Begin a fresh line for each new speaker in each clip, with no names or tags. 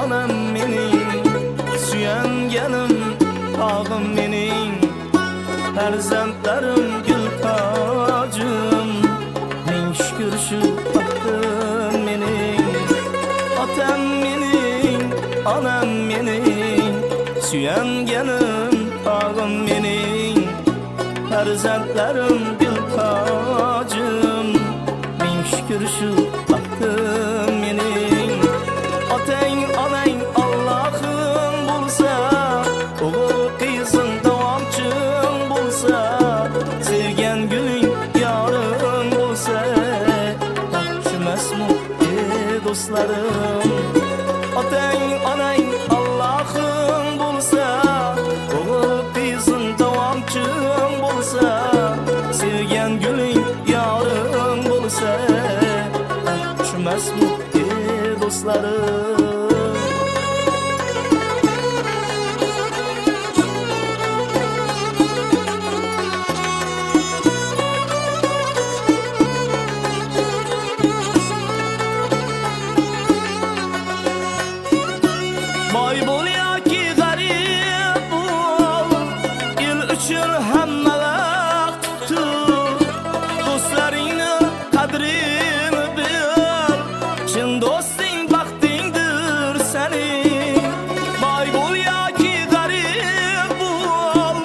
anam mening, suyanganim tog'im mening, farzandlarim gul tojim, ming shukr shu baxtim mening. Otam mening, anam mening, suyanganim tog'im mening, farzandlarim gul tojim, ming shukr shu baxtim mening. Otang onang Allohim bo'lsa, o'g'il qizing davomchim bo'lsa, sevgan guling yoring bo'lsa, baxtchimasmi do'stlarim? Otang onang Allohim bo'lsa, o'g'il qizing davomchim bo'lsa, sevgan guling yoring bo'lsa, baxtchimasmi do'stlarim? Boy bo'l yoki g'arib bo'l, el uchun hamma vaqt tut, do'stlaringni qadrini bil, chin do'sting baxtingdir sening. Boy bo'l yoki g'arib bo'l,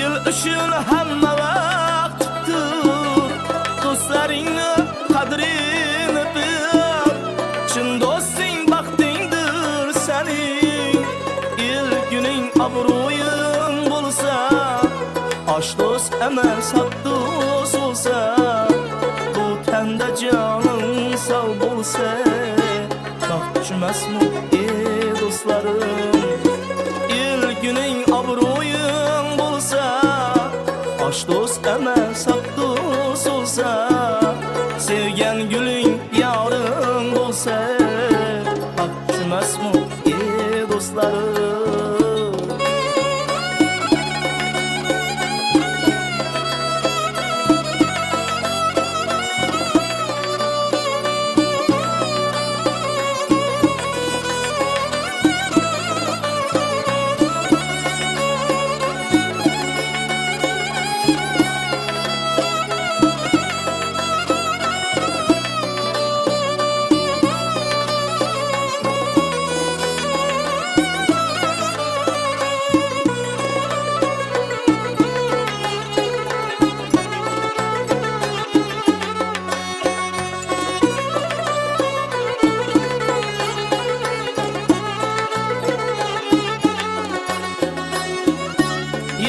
el uchun hamma vaqt tut, do'stlaringni qadrini bil, chin do'sting baxtingdir sening. El güning obro'ying bo'lsa, osh do'st emas haq do'st bo'lsa, bu tanda joning sog' bo'lsa, baxtchimasmi do'stlarim? El güning obro'ying bo'lsa, osh do'st emas haq do'st bo'lsa, sevgan guling yoring bo'lsa, baxtchimasmi do'stlarim?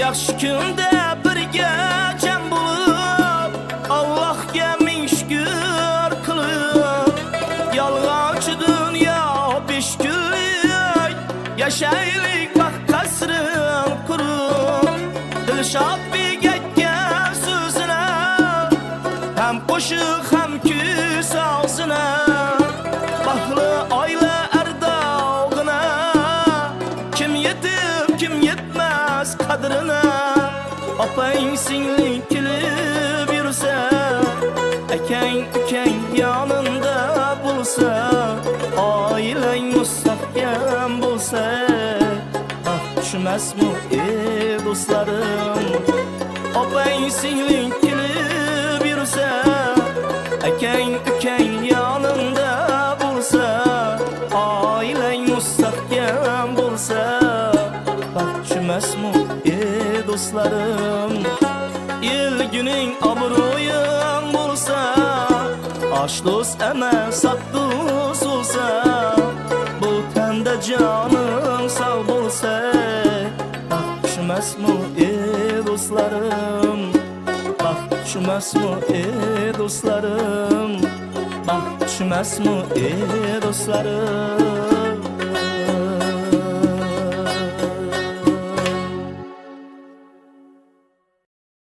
Yaxshi kunda birga jam bo'lib, Allohga ming shukr qilib, yolg'onchi dunyo besh kunlik yashaylik baxt qasrin qurib. Dilshod begakkan so'zini ham qo'shiq ham kuy sozini, baxtli oila ardog'ini kim yetib kim yetmas qadrini. Opang singling kelib yursa, akang ukang yoningda bo'lsa, oilang mustahkam bo'lsa, baxtchimasmi do'stlarim? Opang singling kelib yursa, akang ukang yoningda bo'lsa, oilang mustahkam bo'lsa, baxtchimasmi do'stlarim? El güning obro'ying bo'lsa, osh do'st emas haq do'st bo'lsa, bu tanda joning sog' bo'lsa, baxtchimasmi do'stlarim? Baxtchimasmi do'stlarim? Baxtchimasmi do'stlarim?